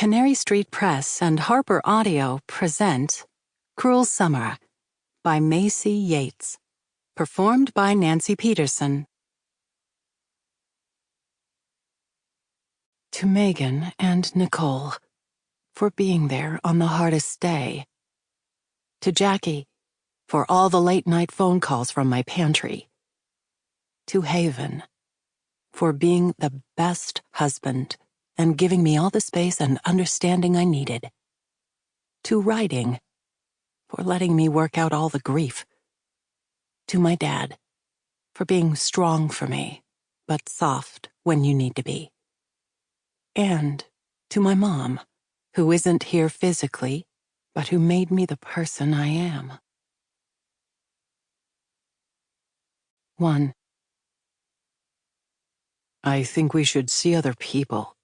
Canary Street Press and HarlequinAudio present Cruel Summer by Maisey Yates, performed by Nancy Peterson. To Megan and Nicole, for being there on the hardest day. To Jackie, for all the late-night phone calls from my pantry. To Haven, for being the best husband and giving me all the space and understanding I needed. To writing, for letting me work out all the grief. To my dad, for being strong for me, but soft when you need to be. And to my mom, who isn't here physically, but who made me the person I am. 1. I think we should see other people.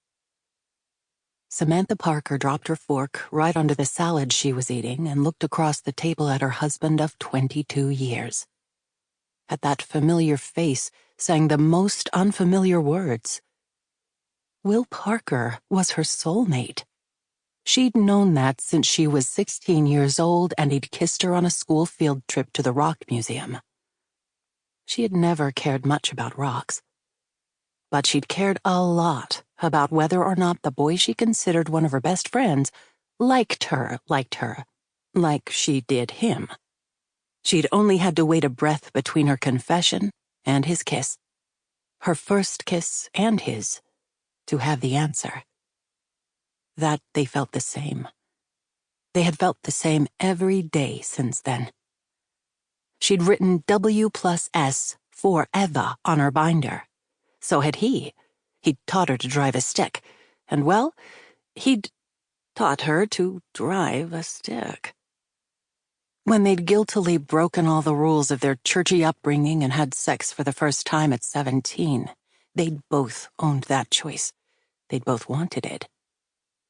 Samantha Parker dropped her fork right onto the salad she was eating and looked across the table at her husband of 22 years. At that familiar face sang the most unfamiliar words. Will Parker was her soulmate. She'd known that since she was 16 years old and he'd kissed her on a school field trip to the Rock Museum. She had never cared much about rocks. But she'd cared a lot about whether or not the boy she considered one of her best friends liked her, like she did him. She'd only had to wait a breath between her confession and his kiss, her first kiss and his, to have the answer. That they felt the same. They had felt the same every day since then. She'd written W+S forever on her binder. So had he. He'd taught her to drive a stick. And, well, he'd taught her to drive a stick. When they'd guiltily broken all the rules of their churchy upbringing and had sex for the first time at 17, they'd both owned that choice. They'd both wanted it.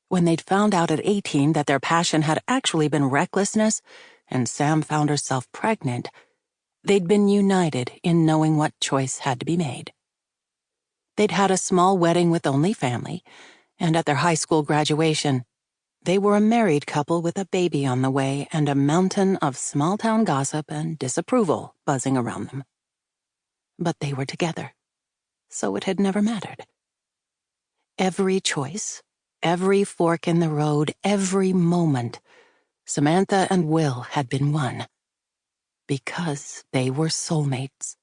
When they'd found out at 18 that their passion had actually been recklessness, and Sam found herself pregnant, they'd been united in knowing what choice had to be made. They'd had a small wedding with only family, and at their high school graduation, they were a married couple with a baby on the way and a mountain of small-town gossip and disapproval buzzing around them. But they were together, so it had never mattered. Every choice, every fork in the road, every moment, Samantha and Will had been one. Because they were soulmates.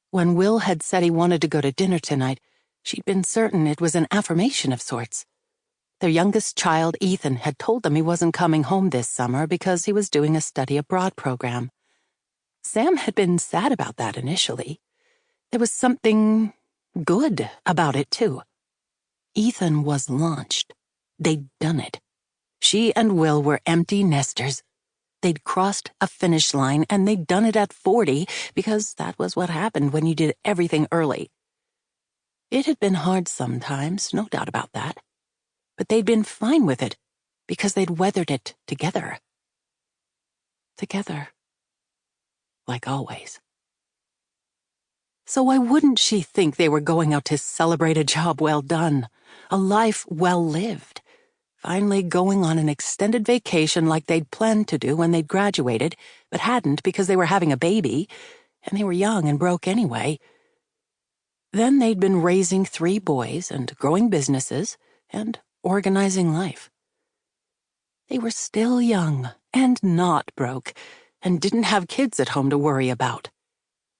When Will had said he wanted to go to dinner tonight, she'd been certain it was an affirmation of sorts. Their youngest child, Ethan, had told them he wasn't coming home this summer because he was doing a study abroad program. Sam had been sad about that initially. There was something good about it, too. Ethan was launched. They'd done it. She and Will were empty nesters. They'd crossed a finish line, and they'd done it at 40 because that was what happened when you did everything early. It had been hard sometimes, no doubt about that. But they'd been fine with it because they'd weathered it together. Together. Like always. So why wouldn't she think they were going out to celebrate a job well done, a life well lived? Finally going on an extended vacation like they'd planned to do when they'd graduated, but hadn't because they were having a baby, and they were young and broke anyway. Then they'd been raising 3 boys and growing businesses and organizing life. They were still young and not broke and didn't have kids at home to worry about.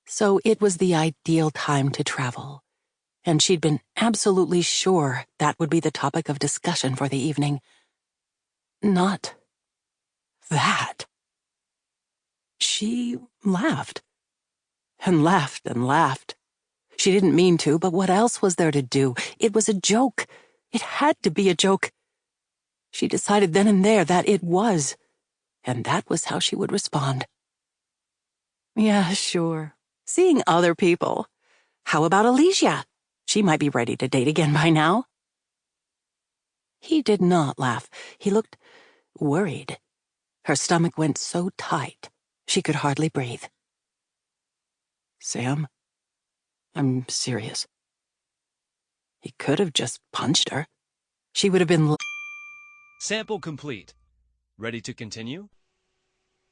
So it was the ideal time to travel. And she'd been absolutely sure that would be the topic of discussion for the evening. Not that. She laughed. And laughed and laughed. She didn't mean to, but what else was there to do? It was a joke. It had to be a joke. She decided then and there that it was. And that was how she would respond. Yeah, sure. Seeing other people. How about Alicia? She might be ready to date again by now. He did not laugh. He looked worried. Her stomach went so tight, she could hardly breathe. Sam, I'm serious. He could have just punched her. She would have been Sample complete. Ready to continue?